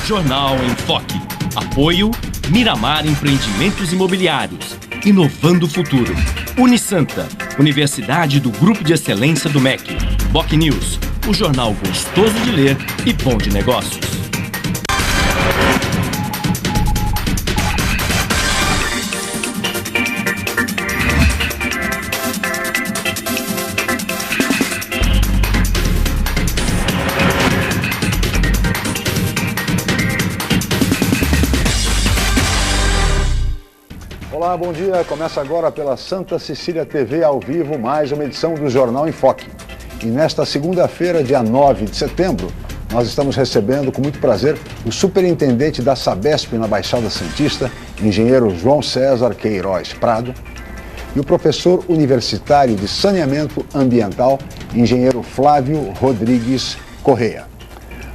Jornal em Foque. Apoio Miramar Empreendimentos Imobiliários. Inovando o futuro. Unisanta, Universidade do Grupo de Excelência do MEC. BocNews, o jornal gostoso de ler e bom de negócios. Olá, bom dia. Começa agora pela Santa Cecília TV ao vivo, mais uma edição do Jornal em Foque. E nesta segunda-feira, dia 9 de setembro, nós estamos recebendo com muito prazer o superintendente da Sabesp na Baixada Santista, engenheiro João César Queiroz Prado, e o professor universitário de saneamento ambiental, engenheiro Flávio Rodrigues Correia.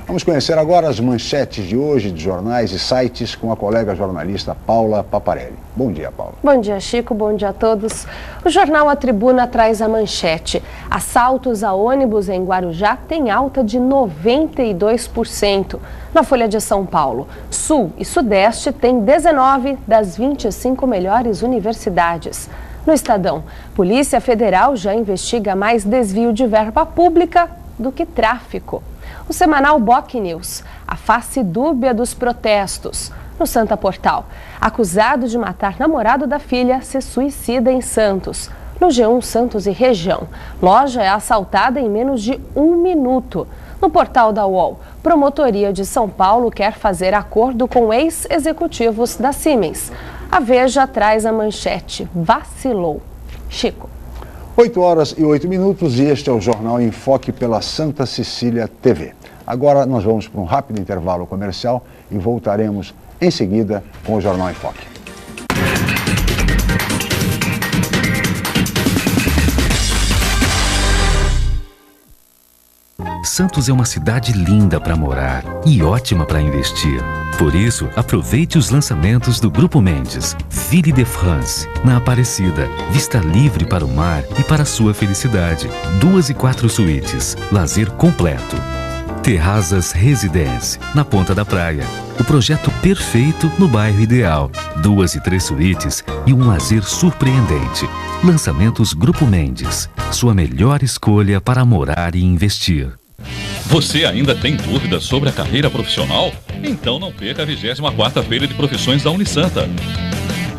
Vamos conhecer agora as manchetes de hoje de jornais e sites com a colega jornalista Paula Paparelli. Bom dia, Paula. Bom dia, Chico. Bom dia a todos. O jornal A Tribuna traz a manchete. Assaltos a ônibus em Guarujá têm alta de 92%. Na Folha de São Paulo, Sul e Sudeste têm 19 das 25 melhores universidades. No Estadão, Polícia Federal já investiga mais desvio de verba pública do que tráfico. O semanal BocNews, a face dúbia dos protestos. No Santa Portal, acusado de matar namorado da filha se suicida em Santos. No G1 Santos e região, loja é assaltada em menos de 1 minuto. No portal da UOL, Promotoria de São Paulo quer fazer acordo com ex-executivos da Siemens. A Veja traz a manchete, vacilou. Chico. 8 horas e 8 minutos e este é o Jornal em Foque pela Santa Cecília TV. Agora nós vamos para um rápido intervalo comercial e voltaremos em seguida com o Jornal em Foque. Santos é uma cidade linda para morar e ótima para investir. Por isso, aproveite os lançamentos do Grupo Mendes. Ville de France, na Aparecida. Vista livre para o mar e para a sua felicidade. 2 e 4 suítes. Lazer completo. Terrazas Residence, na Ponta da Praia. O projeto perfeito no bairro ideal. 2 e 3 suítes e um lazer surpreendente. Lançamentos Grupo Mendes. Sua melhor escolha para morar e investir. Você ainda tem dúvidas sobre a carreira profissional? Então não perca a 24ª Feira de Profissões da Unisanta.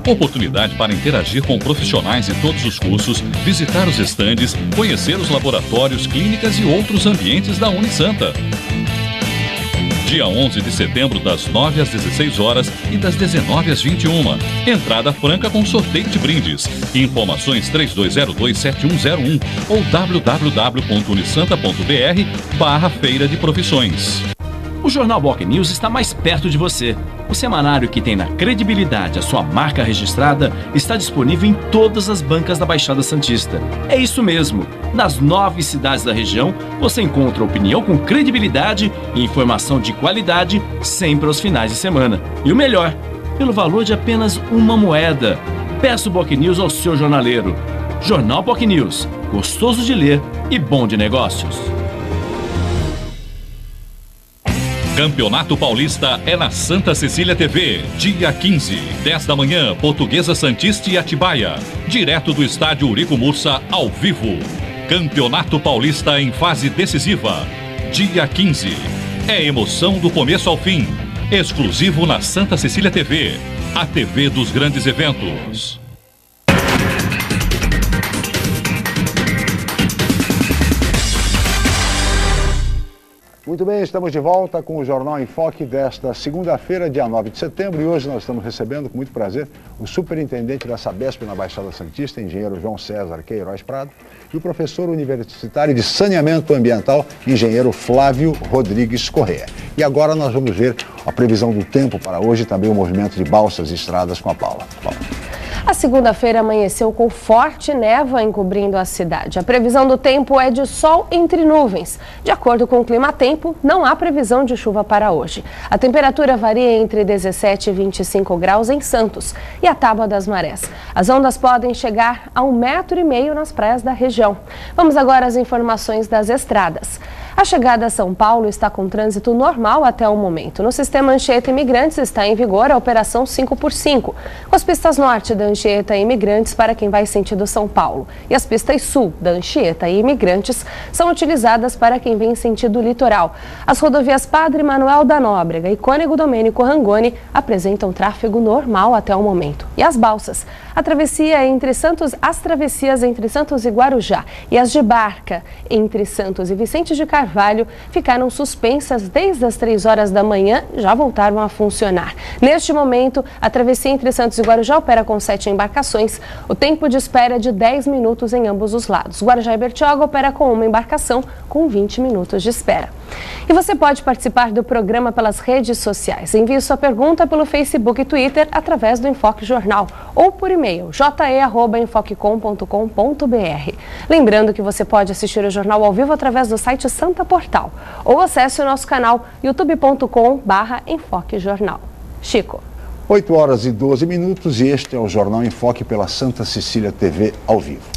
Oportunidade para interagir com profissionais de todos os cursos, visitar os estandes, conhecer os laboratórios, clínicas e outros ambientes da Unisanta. Dia 11 de setembro, das 9 às 16 horas e das 19 às 21. Entrada franca com sorteio de brindes. Informações 3202-7101 ou www.unisanta.br/Feira de Profissões. O Jornal BocNews está mais perto de você. O semanário que tem na credibilidade a sua marca registrada está disponível em todas as bancas da Baixada Santista. É isso mesmo. Nas 9 cidades da região, você encontra opinião com credibilidade e informação de qualidade sempre aos finais de semana. E o melhor, pelo valor de apenas uma moeda. Peça o BocNews ao seu jornaleiro. Jornal BocNews, gostoso de ler e bom de negócios. Campeonato Paulista é na Santa Cecília TV, dia 15, 10 da manhã, Portuguesa Santista e Atibaia, direto do estádio Urico Mursa, ao vivo. Campeonato Paulista em fase decisiva, dia 15. É emoção do começo ao fim, exclusivo na Santa Cecília TV, a TV dos grandes eventos. Muito bem, estamos de volta com o Jornal em Foque desta segunda-feira, dia 9 de setembro, e hoje nós estamos recebendo com muito prazer o superintendente da Sabesp na Baixada Santista, engenheiro João César Queiroz Prado, e o professor universitário de saneamento ambiental, engenheiro Flávio Rodrigues Correia. E agora nós vamos ver a previsão do tempo para hoje e também o movimento de balsas e estradas com a Paula. A segunda-feira amanheceu com forte névoa encobrindo a cidade. A previsão do tempo é de sol entre nuvens. De acordo com o Climatempo, não há previsão de chuva para hoje. A temperatura varia entre 17 e 25 graus em Santos e a Tábua das Marés. As ondas podem chegar a 1,5 metro nas praias da região. Vamos agora às informações das estradas. A chegada a São Paulo está com trânsito normal até o momento. No sistema Anchieta Imigrantes está em vigor a operação 5x5, com as pistas norte da Anchieta Imigrantes para quem vai sentido São Paulo. E as pistas sul da Anchieta e Imigrantes são utilizadas para quem vem sentido litoral. As rodovias Padre Manuel da Nóbrega e Cônego Domênico Rangoni apresentam tráfego normal até o momento. E as balsas? As travessias entre Santos e Guarujá e as de barca entre Santos e Vicente de Carvalho ficaram suspensas desde as 3 horas da manhã e já voltaram a funcionar. Neste momento, a travessia entre Santos e Guarujá opera com 7 embarcações. O tempo de espera é de 10 minutos em ambos os lados. Guarujá e Bertioga opera com uma embarcação com 20 minutos de espera. E você pode participar do programa pelas redes sociais. Envie sua pergunta pelo Facebook e Twitter através do Enfoque Jornal ou por e-mail je@enfoquecom.com.br. Lembrando que você pode assistir o jornal ao vivo através do site Santa Portal ou acesse o nosso canal youtube.com/enfoquejornal. Chico. 8 horas e 12 minutos e este é o Jornal em Foque pela Santa Cecília TV ao vivo.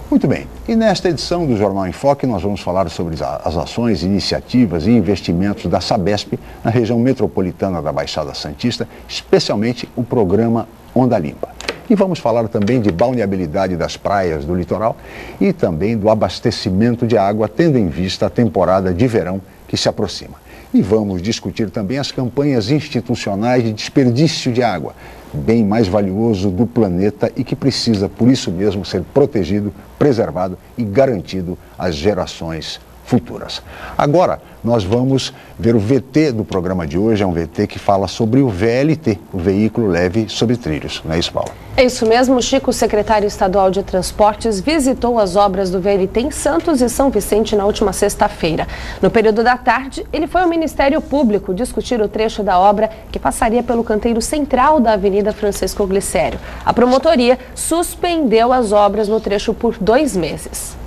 Muito bem, e nesta edição do Jornal em Foque nós vamos falar sobre as ações, iniciativas e investimentos da Sabesp na região metropolitana da Baixada Santista, especialmente o programa Onda Limpa. E vamos falar também de balneabilidade das praias do litoral e também do abastecimento de água, tendo em vista a temporada de verão que se aproxima. E vamos discutir também as campanhas institucionais de desperdício de água, bem mais valioso do planeta e que precisa, por isso mesmo, ser protegido, preservado e garantido às gerações futuras. Agora, nós vamos ver o VT do programa de hoje, é um VT que fala sobre o VLT, o Veículo Leve sobre Trilhos, não é isso, Paula? É isso mesmo, Chico. O secretário estadual de Transportes visitou as obras do VLT em Santos e São Vicente na última sexta-feira. No período da tarde, ele foi ao Ministério Público discutir o trecho da obra que passaria pelo canteiro central da Avenida Francisco Glicério. A promotoria suspendeu as obras no trecho por 2 meses.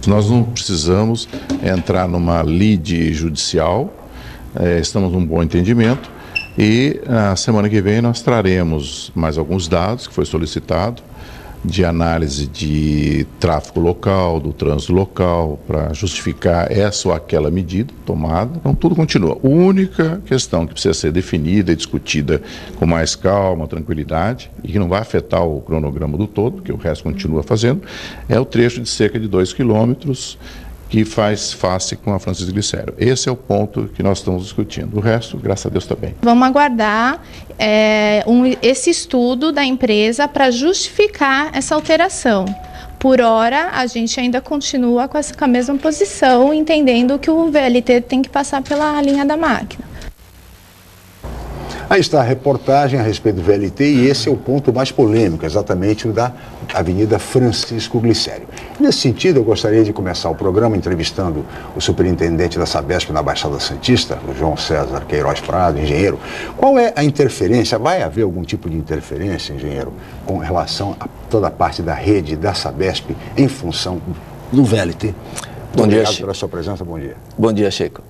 Nós não precisamos entrar numa lide judicial, estamos num bom entendimento e na semana que vem nós traremos mais alguns dados que foi solicitado de análise de tráfego local, do trânsito local, para justificar essa ou aquela medida tomada. Então tudo continua. A única questão que precisa ser definida e discutida com mais calma, tranquilidade, e que não vai afetar o cronograma do todo, porque o resto continua fazendo, é o trecho de cerca de 2 quilômetros que faz face com a Francisco Glicério. Esse é o ponto que nós estamos discutindo. O resto, graças a Deus, está bem. Vamos aguardar esse estudo da empresa para justificar essa alteração. Por hora, a gente ainda continua com a mesma posição, entendendo que o VLT tem que passar pela linha da máquina. Aí está a reportagem a respeito do VLT e esse é o ponto mais polêmico, exatamente o da Avenida Francisco Glicério. Nesse sentido, eu gostaria de começar o programa entrevistando o superintendente da Sabesp na Baixada Santista, o João César Queiroz Prado, engenheiro. Qual é a interferência? Vai haver algum tipo de interferência, engenheiro, com relação a toda a parte da rede da Sabesp em função do VLT? Bom dia, Obrigado pela sua presença, bom dia. Bom dia, Chico.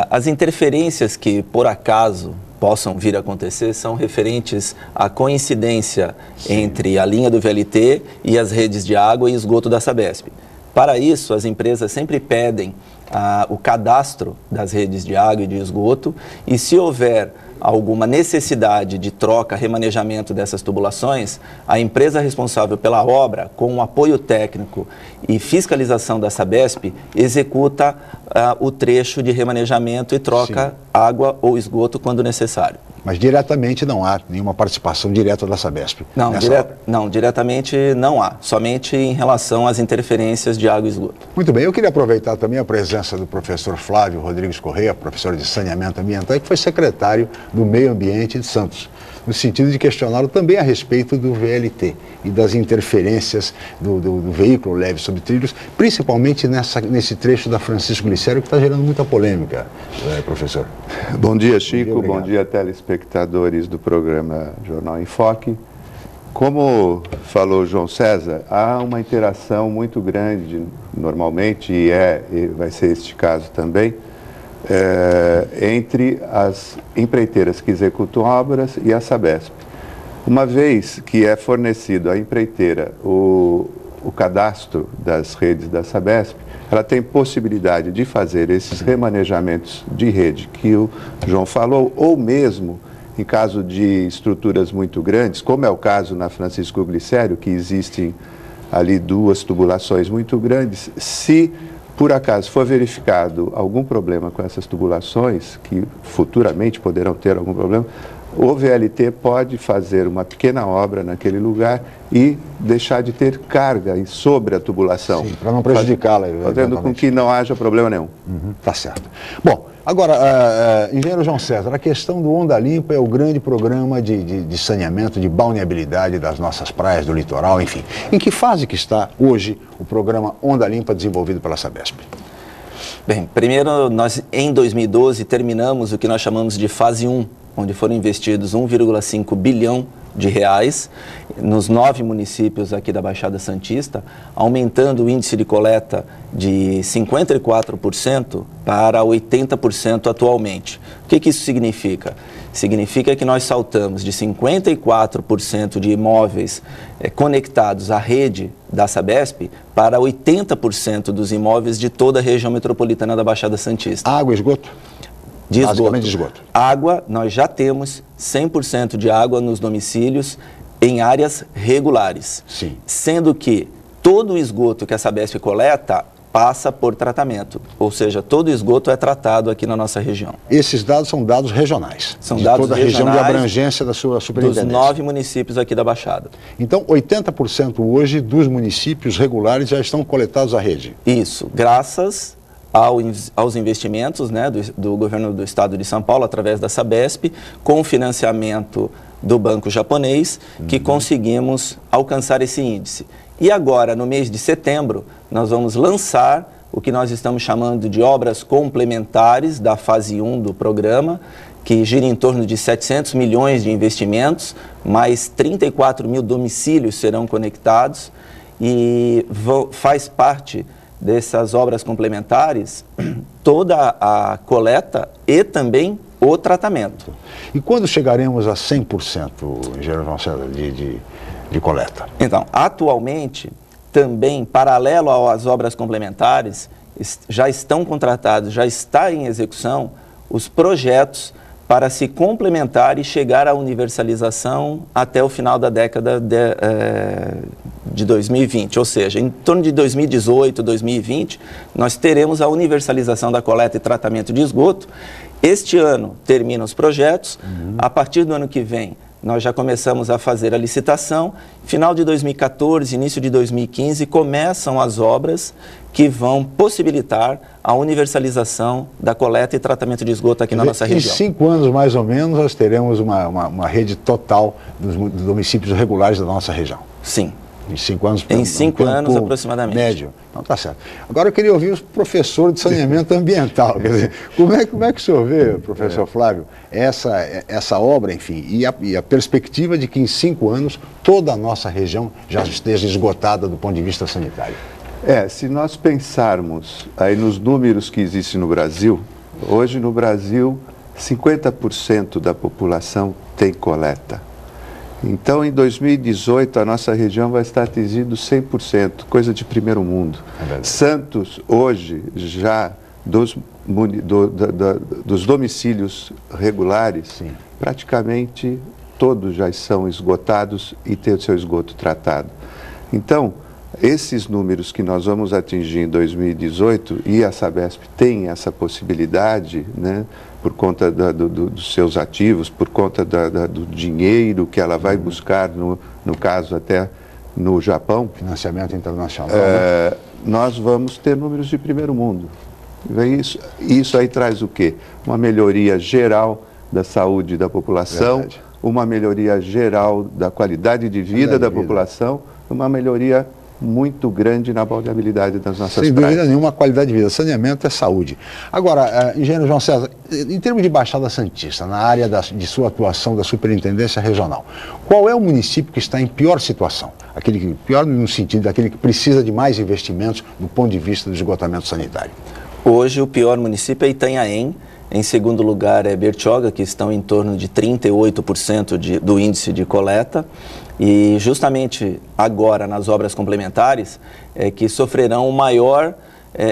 As interferências que, por acaso, possam vir a acontecer são referentes à coincidência entre a linha do VLT e as redes de água e esgoto da Sabesp. Para isso, as empresas sempre pedem o cadastro das redes de água e de esgoto e, se houver alguma necessidade de troca, remanejamento dessas tubulações, a empresa responsável pela obra, com o apoio técnico e fiscalização da Sabesp, executa o trecho de remanejamento e troca água ou esgoto quando necessário. Mas diretamente não há nenhuma participação direta da Sabesp? Não, diretamente não há, somente em relação às interferências de água e esgoto. Muito bem, eu queria aproveitar também a presença do professor Flávio Rodrigues Correia, professor de saneamento ambiental, que foi secretário do Meio Ambiente de Santos, no sentido de questioná-lo também a respeito do VLT e das interferências do veículo leve sobre trilhos, principalmente nesse trecho da Francisco Glicério, que está gerando muita polêmica, professor. Bom dia, Chico. Bom dia, telespectadores do programa Jornal em Foque. Como falou João César, há uma interação muito grande, normalmente, e vai ser este caso também, entre as empreiteiras que executam obras e a Sabesp. Uma vez que é fornecido à empreiteira o cadastro das redes da Sabesp, ela tem possibilidade de fazer esses remanejamentos de rede que o João falou, ou mesmo em caso de estruturas muito grandes, como é o caso na Francisco Glicério, que existem ali 2 tubulações muito grandes, se por acaso for verificado algum problema com essas tubulações, que futuramente poderão ter algum problema, o VLT pode fazer uma pequena obra naquele lugar e deixar de ter carga sobre a tubulação. Sim, para não prejudicá-la. Fazendo com que não haja problema nenhum. Tá certo. Bom, agora, engenheiro João César, a questão do Onda Limpa é o grande programa de saneamento, de balneabilidade das nossas praias, do litoral, enfim. Em que fase que está hoje o programa Onda Limpa desenvolvido pela Sabesp? Bem, primeiro, nós em 2012 terminamos o que nós chamamos de fase 1, onde foram investidos 1,5 bilhão de reais nos 9 municípios aqui da Baixada Santista, aumentando o índice de coleta de 54% para 80% atualmente. O que isso significa? Significa que nós saltamos de 54% de imóveis conectados à rede da Sabesp para 80% dos imóveis de toda a região metropolitana da Baixada Santista. Água e esgoto? De esgoto. Basicamente de esgoto. Água, nós já temos 100% de água nos domicílios em áreas regulares. Sim. Sendo que todo o esgoto que a Sabesp coleta passa por tratamento, ou seja, todo o esgoto é tratado aqui na nossa região. Esses dados são dados regionais, são de dados toda a região de regionais abrangência da sua dos superintendência. 9 municípios aqui da Baixada. Então, 80% hoje dos municípios regulares já estão coletados à rede. Isso, graças aos investimentos, né, do governo do estado de São Paulo, através da Sabesp, com financiamento do banco japonês, que conseguimos alcançar esse índice. E agora, no mês de setembro, nós vamos lançar o que nós estamos chamando de obras complementares da fase 1 do programa, que gira em torno de 700 milhões de investimentos, mais 34 mil domicílios serão conectados e faz parte dessas obras complementares toda a coleta e também o tratamento. E quando chegaremos a 100%, engenheiro João César, de coleta? Então, atualmente, também, paralelo às obras complementares, já estão contratados, já está em execução os projetos para se complementar e chegar à universalização até o final da década de 2020, ou seja, em torno de 2018, 2020, nós teremos a universalização da coleta e tratamento de esgoto. Este ano terminam os projetos, a partir do ano que vem nós já começamos a fazer a licitação, final de 2014, início de 2015, começam as obras que vão possibilitar a universalização da coleta e tratamento de esgoto aqui na nossa região. Em 5 anos, mais ou menos, nós teremos uma rede total dos domicílios regulares da nossa região. Sim. Em 5 anos? Em 5 anos, aproximadamente. Médio. Então, tá certo. Agora eu queria ouvir o professor de saneamento ambiental. Quer dizer, como é que o senhor vê, professor Flávio, essa obra, enfim, e a perspectiva de que em 5 anos toda a nossa região já esteja esgotada do ponto de vista sanitário? Se nós pensarmos aí nos números que existem no Brasil, hoje no Brasil 50% da população tem coleta. Então, em 2018, a nossa região vai estar atingindo 100%, coisa de primeiro mundo. Santos, hoje, já dos domicílios regulares, sim, praticamente todos já são esgotados e têm o seu esgoto tratado. Então, esses números que nós vamos atingir em 2018, e a Sabesp tem essa possibilidade, né, por conta dos seus ativos, por conta do dinheiro que ela vai buscar, no caso até no Japão. Financiamento internacional. Nós vamos ter números de primeiro mundo. Isso aí traz o quê? Uma melhoria geral da saúde da população, verdade, uma melhoria geral da qualidade de vida da população, uma melhoria muito grande na balneabilidade das nossas praias. Sem dúvida nenhuma, qualidade de vida. Saneamento é saúde. Agora, engenheiro João César, em termos de Baixada Santista, na área de sua atuação da Superintendência Regional, qual é o município que está em pior situação? Pior no sentido daquele que precisa de mais investimentos do ponto de vista do esgotamento sanitário? Hoje, o pior município é Itanhaém. Em segundo lugar é Bertioga, que estão em torno de 38% do índice de coleta. E justamente agora, nas obras complementares, é que sofrerão o maior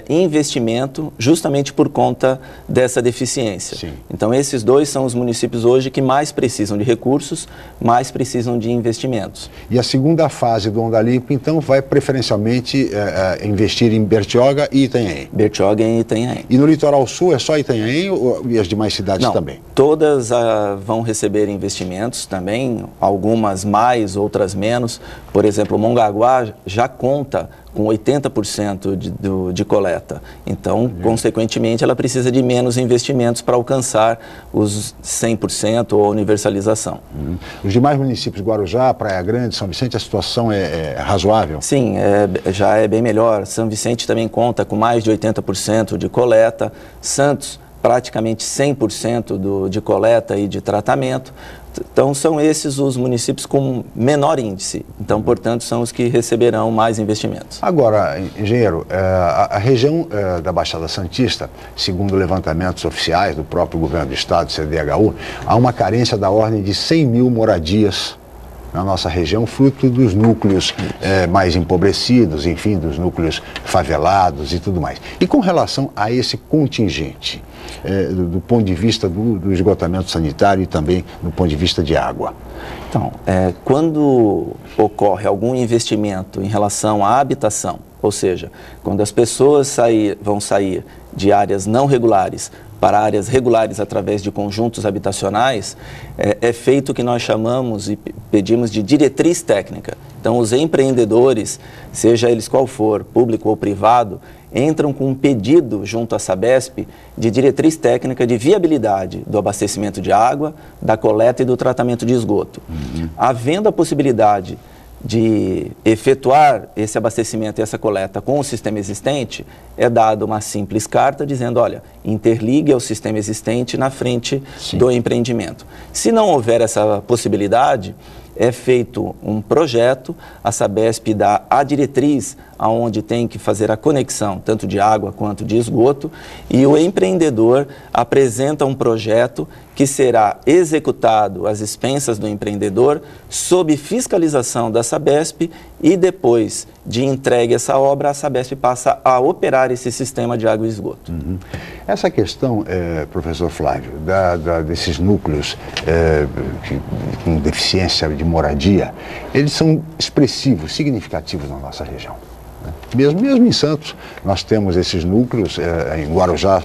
investimento justamente por conta dessa deficiência. Sim. Então, esses dois são os municípios hoje que mais precisam de recursos, mais precisam de investimentos. E a segunda fase do Onda Limpa, então, vai preferencialmente investir em Bertioga e Itanhaém? Bertioga e Itanhaém. E no litoral sul é só Itanhaém e as demais cidades também? Todas vão receber investimentos também, algumas mais, outras menos. Por exemplo, Mongaguá já conta com 80% de coleta. Então, consequentemente, ela precisa de menos investimentos para alcançar os 100% ou a universalização. Os demais municípios, Guarujá, Praia Grande, São Vicente, a situação é razoável? Sim, já é bem melhor. São Vicente também conta com mais de 80% de coleta. Santos, praticamente 100% de coleta e de tratamento. Então, são esses os municípios com menor índice. Então, portanto, são os que receberão mais investimentos. Agora, engenheiro, a região da Baixada Santista, segundo levantamentos oficiais do próprio governo do estado, CDHU, há uma carência da ordem de 100 mil moradias na nossa região, fruto dos núcleos mais empobrecidos, enfim, dos núcleos favelados e tudo mais. E com relação a esse contingente, do ponto de vista do esgotamento sanitário e também do ponto de vista de água? Então, quando ocorre algum investimento em relação à habitação, ou seja, quando as pessoas vão sair de áreas não regulares para áreas regulares através de conjuntos habitacionais, é feito o que nós chamamos e pedimos de diretriz técnica. Então, os empreendedores, seja eles qual for, público ou privado, entram com um pedido junto à Sabesp de diretriz técnica de viabilidade do abastecimento de água, da coleta e do tratamento de esgoto. Havendo a possibilidade de efetuar esse abastecimento e essa coleta com o sistema existente, é dada uma simples carta dizendo, olha, interligue ao sistema existente na frente do empreendimento. Se não houver essa possibilidade, é feito um projeto, a Sabesp dá a diretriz aonde tem que fazer a conexão, tanto de água quanto de esgoto, e o empreendedor apresenta um projeto que será executado às expensas do empreendedor, sob fiscalização da Sabesp, e depois de entregue essa obra, a Sabesp passa a operar esse sistema de água e esgoto. Essa questão, professor Flávio, desses núcleos com deficiência de moradia, eles são expressivos, significativos na nossa região. Mesmo em Santos, nós temos esses núcleos, em Guarujá,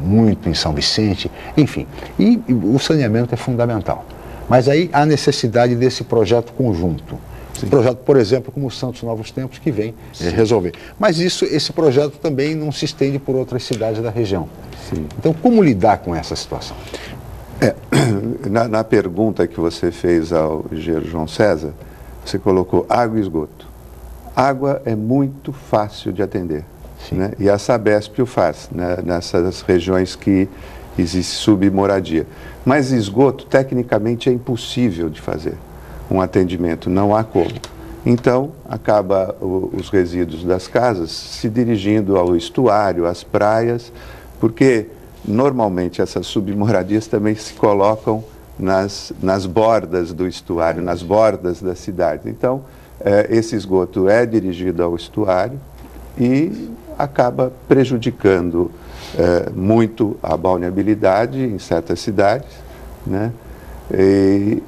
muito em São Vicente, enfim. E o saneamento é fundamental. Mas aí há necessidade desse projeto conjunto. Um projeto, por exemplo, como o Santos Novos Tempos, que vem resolver. Mas esse projeto também não se estende por outras cidades da região. Então, como lidar com essa situação? Na pergunta que você fez ao engenheiro João César, você colocou água e esgoto. Água é muito fácil de atender, né? E a Sabesp o faz, né? Nessas regiões que existe submoradia. Mas esgoto, tecnicamente, é impossível de fazer um atendimento, não há como. Então, acaba os resíduos das casas se dirigindo ao estuário, às praias, porque normalmente essas submoradias também se colocam nas bordas do estuário, nas bordas da cidade. Então, esse esgoto é dirigido ao estuário e acaba prejudicando muito a balneabilidade em certas cidades, né? E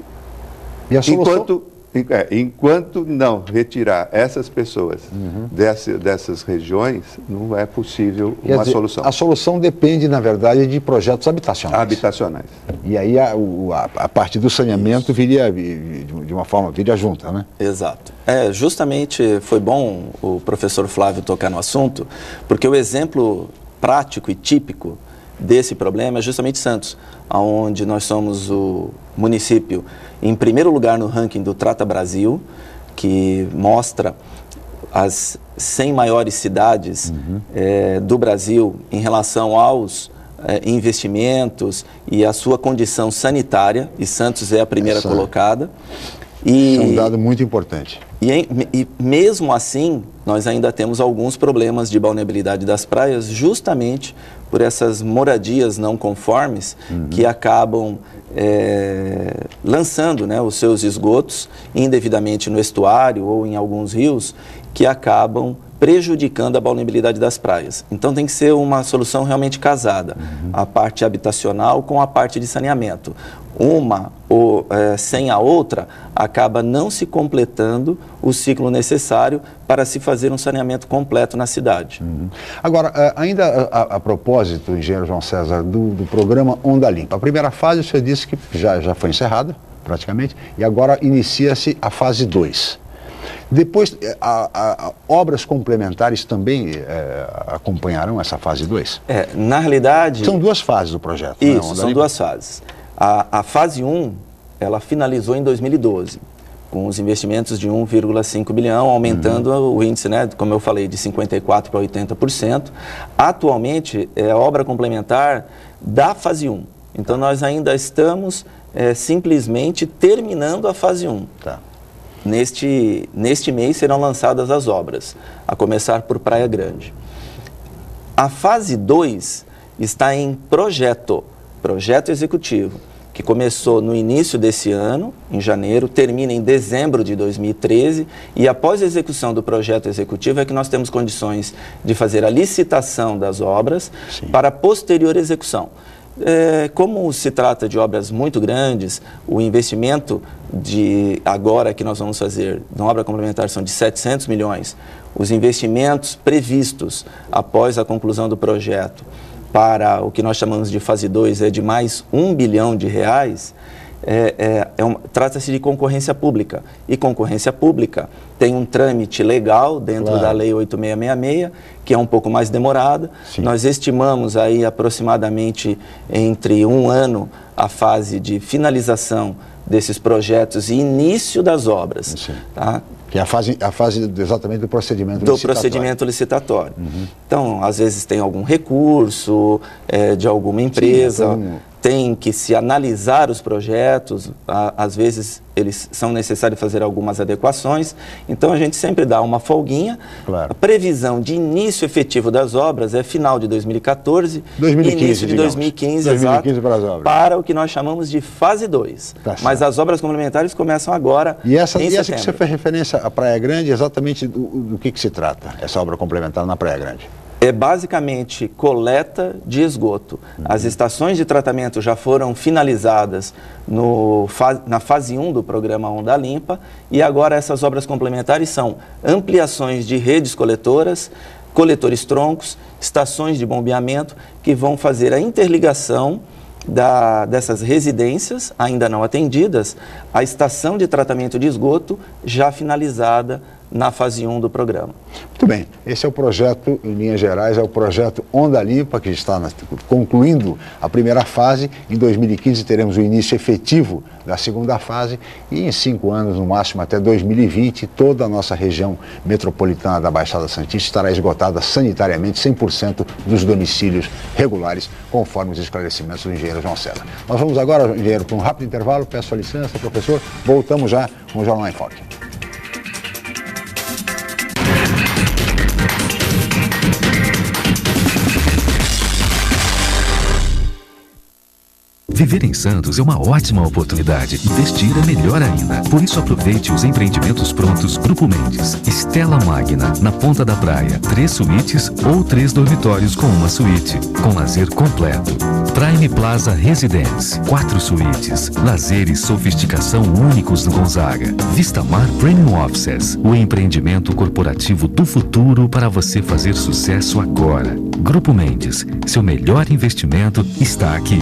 a solução... Enquanto não retirar essas pessoas dessas regiões, não é possível uma solução. A solução depende, na verdade, de projetos habitacionais. E aí a parte do saneamento viria de uma forma, viria junta, né? Exato. Justamente foi bom o professor Flávio tocar no assunto, porque o exemplo prático e típico desse problema é justamente Santos, onde nós somos o município em primeiro lugar no ranking do Trata Brasil, que mostra as 100 maiores cidades do Brasil em relação aos investimentos e a sua condição sanitária, e Santos é a primeira colocada. Isso é um dado muito importante. E mesmo assim, nós ainda temos alguns problemas de balneabilidade das praias, justamente por essas moradias não conformes que acabam lançando, né, os seus esgotos indevidamente no estuário ou em alguns rios, que acabam prejudicando a balneabilidade das praias. Então tem que ser uma solução realmente casada, a parte habitacional com a parte de saneamento. Uma sem a outra acaba não se completando o ciclo necessário para se fazer um saneamento completo na cidade. Agora, ainda a propósito, engenheiro João César, do programa Onda Limpa, a primeira fase você disse que já foi encerrada, praticamente, e agora inicia-se a fase 2. Depois, obras complementares também acompanharão essa fase 2? Na realidade... São 2 fases do projeto. Isso, são 2 fases. A fase 1, ela finalizou em 2012, com os investimentos de 1,5 bilhão, aumentando o índice, né, como eu falei, de 54% para 80%. Atualmente, é a obra complementar da fase 1. Então, nós ainda estamos simplesmente terminando a fase 1. Tá. Neste mês serão lançadas as obras, a começar por Praia Grande. A fase 2 está em projeto executivo, que começou no início desse ano, em janeiro, termina em dezembro de 2013, e após a execução do projeto executivo é que nós temos condições de fazer a licitação das obras para posterior execução. Como se trata de obras muito grandes, o investimento agora que nós vamos fazer na obra complementar são de 700 milhões. Os investimentos previstos após a conclusão do projeto para o que nós chamamos de fase 2 é de mais R$1 bilhão. Trata-se de concorrência pública. E concorrência pública tem um trâmite legal dentro da Lei 8666, que é um pouco mais demorada. Nós estimamos aí aproximadamente entre 1 ano a fase de finalização desses projetos e início das obras. Tá? Que é a fase exatamente do procedimento licitatório. Do procedimento licitatório. Então, às vezes tem algum recurso de alguma empresa, tem que se analisar os projetos, às vezes eles são necessários fazer algumas adequações, então a gente sempre dá uma folguinha. A previsão de início efetivo das obras é final de 2014, início de 2015, exato, para o que nós chamamos de fase 2. Mas as obras complementares começam agora, em setembro. E essa que você fez referência à Praia Grande, exatamente do que se trata, essa obra complementar na Praia Grande? É basicamente coleta de esgoto. As estações de tratamento já foram finalizadas na fase 1 do programa Onda Limpa, e agora essas obras complementares são ampliações de redes coletoras, coletores troncos, estações de bombeamento, que vão fazer a interligação dessas residências ainda não atendidas, a estação de tratamento de esgoto já finalizada na fase 1 do programa. Muito bem, esse é o projeto, em linhas gerais, é o projeto Onda Limpa, que está concluindo a primeira fase. Em 2015 teremos o início efetivo da segunda fase e em 5 anos, no máximo até 2020, toda a nossa região metropolitana da Baixada Santista estará esgotada sanitariamente, 100% dos domicílios regulares, conforme os esclarecimentos do engenheiro João César. Nós vamos agora, engenheiro, para um rápido intervalo, peço a licença, professor, voltamos já com o Jornal em Foque. Viver em Santos é uma ótima oportunidade. Investir é melhor ainda. Por isso, aproveite os empreendimentos prontos Grupo Mendes. Stella Magna, na Ponta da Praia. 3 suítes ou 3 dormitórios com uma suíte. Com lazer completo. Prime Plaza Residence. 4 suítes. Lazer e sofisticação únicos no Gonzaga. Vistamar Premium Offices. O empreendimento corporativo do futuro para você fazer sucesso agora. Grupo Mendes. Seu melhor investimento está aqui.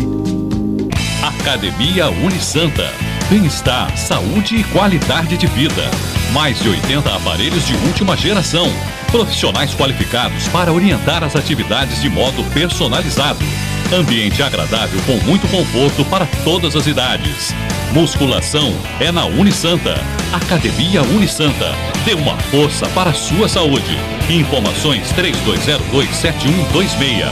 Academia Unisanta. Bem-estar, saúde e qualidade de vida. Mais de 80 aparelhos de última geração. Profissionais qualificados para orientar as atividades de modo personalizado. Ambiente agradável com muito conforto para todas as idades. Musculação é na Unisanta. Academia Unisanta. Dê uma força para a sua saúde. Informações 3202-7126.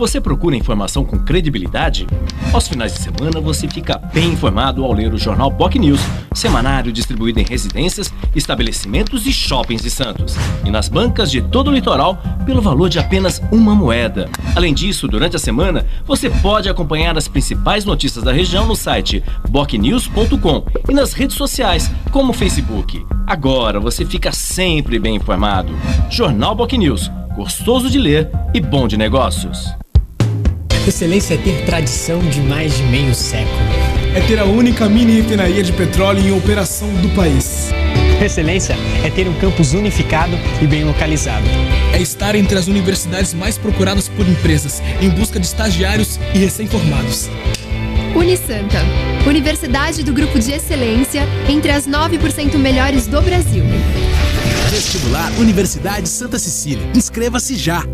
Você procura informação com credibilidade? Aos finais de semana você fica bem informado ao ler o jornal POC News, semanário distribuído em residências, estabelecimentos e shoppings de Santos. E nas bancas de todo o litoral pelo valor de apenas uma moeda. Além disso, durante a semana, você pode acompanhar as principais notícias da região no site bocnews.com e nas redes sociais, como o Facebook. Agora você fica sempre bem informado. Jornal POC News, gostoso de ler e bom de negócios. Excelência é ter tradição de mais de meio século. É ter a única mini refinaria de petróleo em operação do país. Excelência é ter um campus unificado e bem localizado. É estar entre as universidades mais procuradas por empresas, em busca de estagiários e recém-formados. Unisanta, Universidade do Grupo de Excelência, entre as 9% melhores do Brasil. Vestibular Universidade Santa Cecília. Inscreva-se já!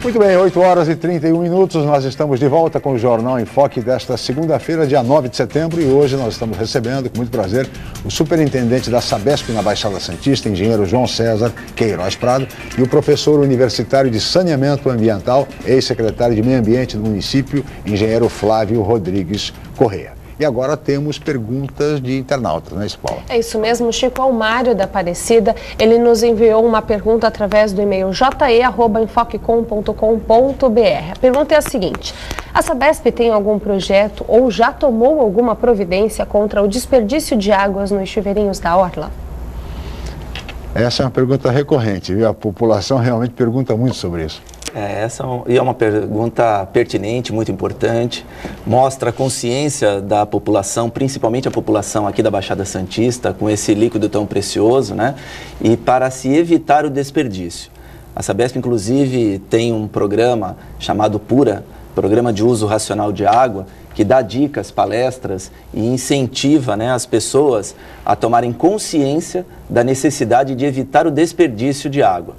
Muito bem, 8 horas e 31 minutos, nós estamos de volta com o Jornal em Foque desta segunda-feira, dia 9 de setembro, e hoje nós estamos recebendo, com muito prazer, o superintendente da Sabesp na Baixada Santista, engenheiro João César Queiroz Prado, e o professor universitário de saneamento ambiental, ex-secretário de Meio Ambiente do município, engenheiro Flávio Rodrigues Correia. E agora temos perguntas de internautas, não é isso, Paula? É isso mesmo, Chico. É o Mário da Aparecida. Ele nos enviou uma pergunta através do e-mail je@enfocecom.com.br. A pergunta é a seguinte: a Sabesp tem algum projeto ou já tomou alguma providência contra o desperdício de águas nos chuveirinhos da Orla? Essa é uma pergunta recorrente, viu? A população realmente pergunta muito sobre isso. Essa é uma pergunta pertinente, muito importante, mostra a consciência da população, principalmente a população aqui da Baixada Santista, com esse líquido tão precioso, né? E para se evitar o desperdício. A Sabesp, inclusive, tem um programa chamado PURA, Programa de Uso Racional de Água, que dá dicas, palestras e incentiva, né, as pessoas a tomarem consciência da necessidade de evitar o desperdício de água.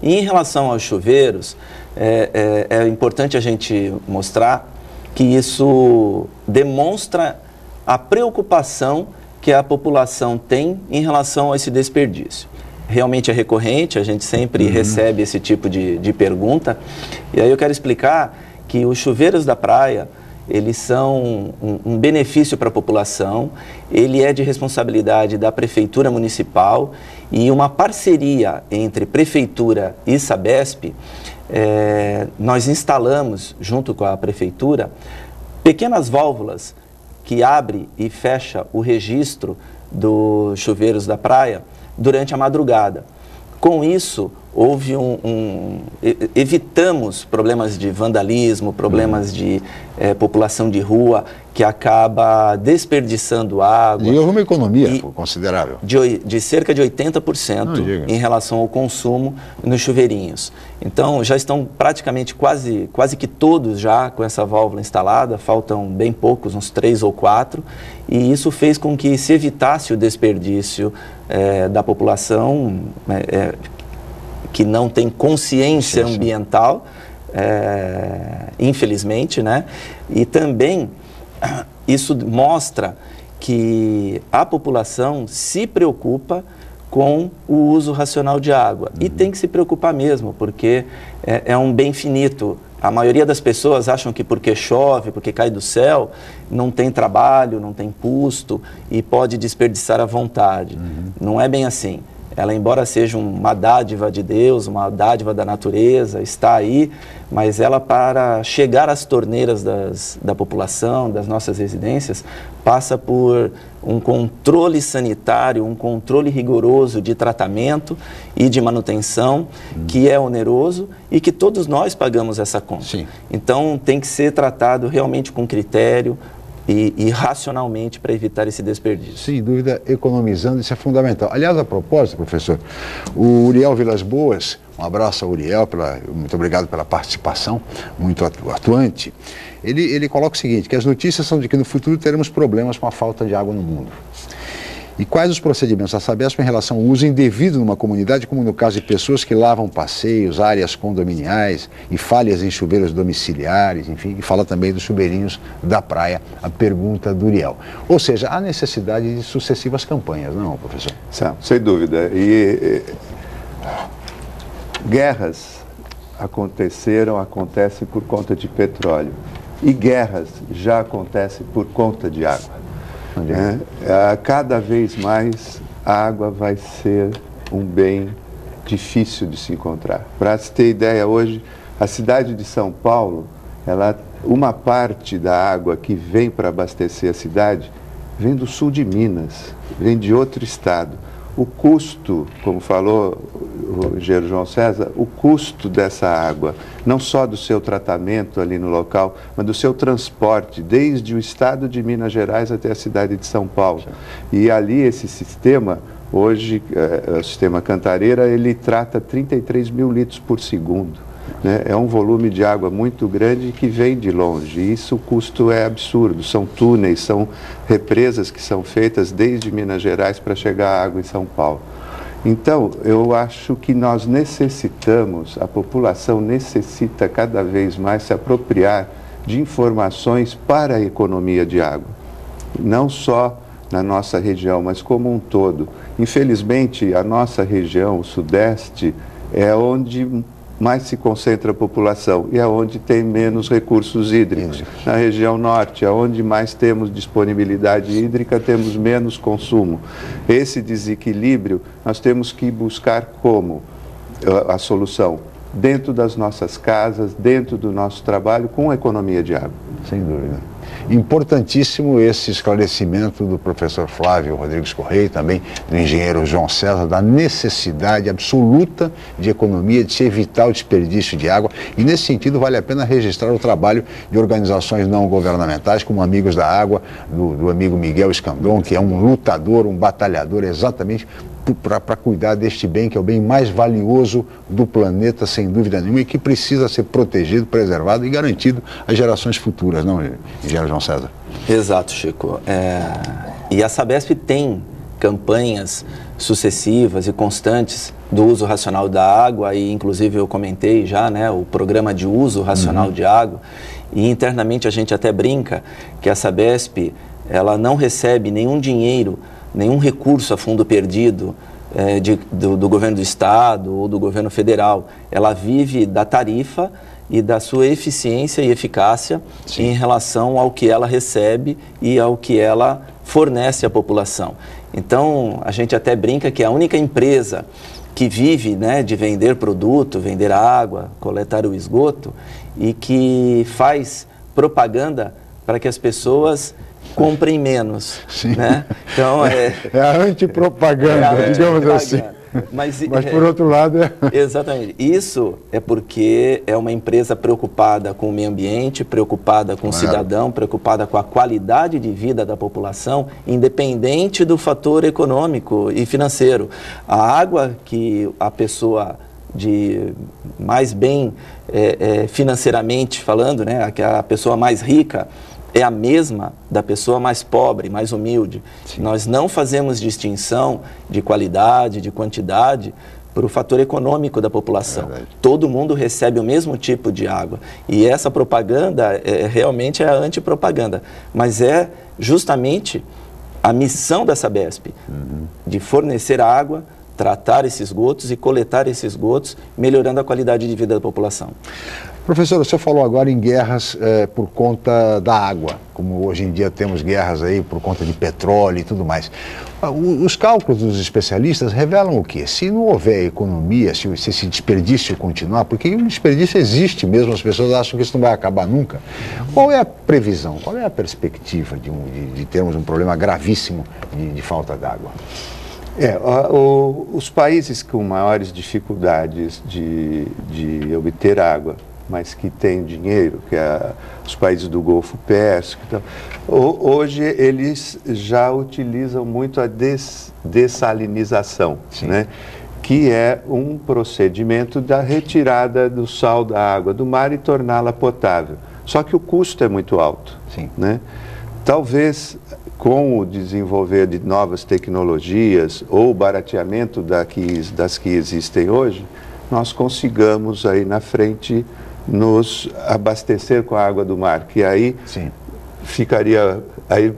E em relação aos chuveiros, é importante a gente mostrar que isso demonstra a preocupação que a população tem em relação a esse desperdício. Realmente é recorrente, a gente sempre recebe esse tipo de pergunta. E aí eu quero explicar que os chuveiros da praia, eles são um benefício para a população, ele é de responsabilidade da Prefeitura Municipal e uma parceria entre Prefeitura e Sabesp, nós instalamos, junto com a Prefeitura, pequenas válvulas que abrem e fecham o registro dos chuveiros da praia durante a madrugada. Com isso, houve evitamos problemas de vandalismo, problemas de população de rua, que acaba desperdiçando água. E houve uma economia considerável. De cerca de 80% em relação ao consumo nos chuveirinhos. Então, já estão praticamente quase que todos já com essa válvula instalada, faltam bem poucos, uns 3 ou 4, e isso fez com que se evitasse o desperdício da população que não tem consciência ambiental, infelizmente, né? E também isso mostra que a população se preocupa com o uso racional de água. E tem que se preocupar mesmo, porque é um bem finito. A maioria das pessoas acham que porque chove, porque cai do céu, não tem trabalho, não tem custo e pode desperdiçar à vontade. Não é bem assim. Ela, embora seja uma dádiva de Deus, uma dádiva da natureza, está aí, mas ela, para chegar às torneiras da população, das nossas residências, passa por um controle sanitário, um controle rigoroso de tratamento e de manutenção, que é oneroso e que todos nós pagamos essa conta. Sim. Então, tem que ser tratado realmente com critério, e racionalmente para evitar esse desperdício. Sem dúvida, economizando, isso é fundamental. Aliás, a propósito, professor, o Uriel Vilas Boas, um abraço ao Uriel, muito obrigado pela participação, muito atuante. Ele coloca o seguinte, que as notícias são de que no futuro teremos problemas com a falta de água no mundo. E quais os procedimentos da Sabesp em relação ao uso indevido numa comunidade, como no caso de pessoas que lavam passeios, áreas condominiais e falhas em chuveiros domiciliares, enfim, e fala também dos chuveirinhos da praia, a pergunta do Uriel. Ou seja, há necessidade de sucessivas campanhas, não, professor? Sem dúvida. Guerras acontecem por conta de petróleo. E guerras já acontecem por conta de água. Cada vez mais a água vai ser um bem difícil de se encontrar. Para se ter ideia, hoje, a cidade de São Paulo, uma parte da água que vem para abastecer a cidade vem do sul de Minas, vem de outro estado. O custo, como falou o engenheiro João César, o custo dessa água, não só do seu tratamento ali no local, mas do seu transporte, desde o estado de Minas Gerais até a cidade de São Paulo. E ali esse sistema, hoje, o sistema Cantareira, ele trata 33 mil litros por segundo. Né? É um volume de água muito grande que vem de longe, e isso o custo é absurdo. São túneis, são represas que são feitas desde Minas Gerais para chegar a água em São Paulo. Então, eu acho que nós necessitamos, a população necessita cada vez mais se apropriar de informações para a economia de água, não só na nossa região, mas como um todo. Infelizmente, a nossa região, o Sudeste, é onde mais se concentra a população e é onde tem menos recursos hídricos. Na região norte, é onde mais temos disponibilidade hídrica, temos menos consumo. Esse desequilíbrio nós temos que buscar como a solução? Dentro das nossas casas, dentro do nosso trabalho, com a economia de água. Sem dúvida. Importantíssimo esse esclarecimento do professor Flávio Rodrigues Correia e também do engenheiro João César, da necessidade absoluta de economia, de se evitar o desperdício de água, e nesse sentido vale a pena registrar o trabalho de organizações não governamentais, como Amigos da Água, do amigo Miguel Escandon, que é um lutador, um batalhador exatamente para cuidar deste bem, que é o bem mais valioso do planeta, sem dúvida nenhuma, e que precisa ser protegido, preservado e garantido às gerações futuras, não, engenheiro João César? Exato, Chico. E a Sabesp tem campanhas sucessivas e constantes do uso racional da água, e inclusive eu comentei já, né, o programa de uso racional de água, e internamente a gente até brinca que a Sabesp, ela não recebe nenhum dinheiro, nenhum recurso a fundo perdido do governo do estado ou do governo federal. Ela vive da tarifa e da sua eficiência e eficácia em relação ao que ela recebe e ao que ela fornece à população. Então, a gente até brinca que é a única empresa que vive, né, de vender produto, vender água, coletar o esgoto, e que faz propaganda para que as pessoas comprem menos. Né? Então, é a antipropaganda, digamos assim. Mas por outro lado Exatamente. Isso é porque é uma empresa preocupada com o meio ambiente, preocupada com o cidadão, preocupada com a qualidade de vida da população, independente do fator econômico e financeiro. A água que a pessoa de mais bem financeiramente falando, né, a pessoa mais rica, é a mesma da pessoa mais pobre, mais humilde. Sim. Nós não fazemos distinção de qualidade, de quantidade, por o fator econômico da população. Todo mundo recebe o mesmo tipo de água. E essa propaganda realmente é a antipropaganda. Mas é justamente a missão da Sabesp, de fornecer água, tratar esses esgotos e coletar esses esgotos, melhorando a qualidade de vida da população. Professor, o senhor falou agora em guerras por conta da água, como hoje em dia temos guerras aí por conta de petróleo e tudo mais. Os cálculos dos especialistas revelam o quê? Se não houver economia, se esse desperdício continuar, porque o desperdício existe mesmo, as pessoas acham que isso não vai acabar nunca. Qual é a previsão, qual é a perspectiva de termos um problema gravíssimo de falta d'água? Os países com maiores dificuldades de obter água, mas que têm dinheiro, que é os países do Golfo Pérsico, então, hoje eles já utilizam muito a dessalinização, né? Que é um procedimento da retirada do sal da água do mar e torná-la potável. Só que o custo é muito alto, né? Talvez com o desenvolver de novas tecnologias ou barateamento das que existem hoje, nós consigamos aí na frente nos abastecer com a água do mar, que aí ficaria, aí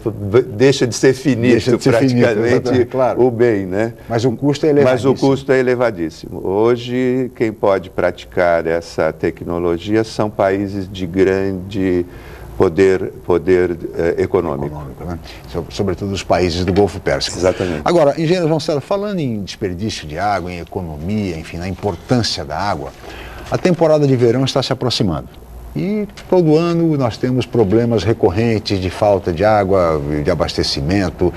deixa de ser finito praticamente claro. O bem, né? Mas o custo é elevadíssimo. Mas o custo é elevadíssimo. Hoje, quem pode praticar essa tecnologia são países de grande poder econômico. Né? Sobretudo os países do Golfo Pérsico. Exatamente. Agora, engenheiro João César, falando em desperdício de água, em economia, enfim, na importância da água, a temporada de verão está se aproximando. E todo ano nós temos problemas recorrentes de falta de água, de abastecimento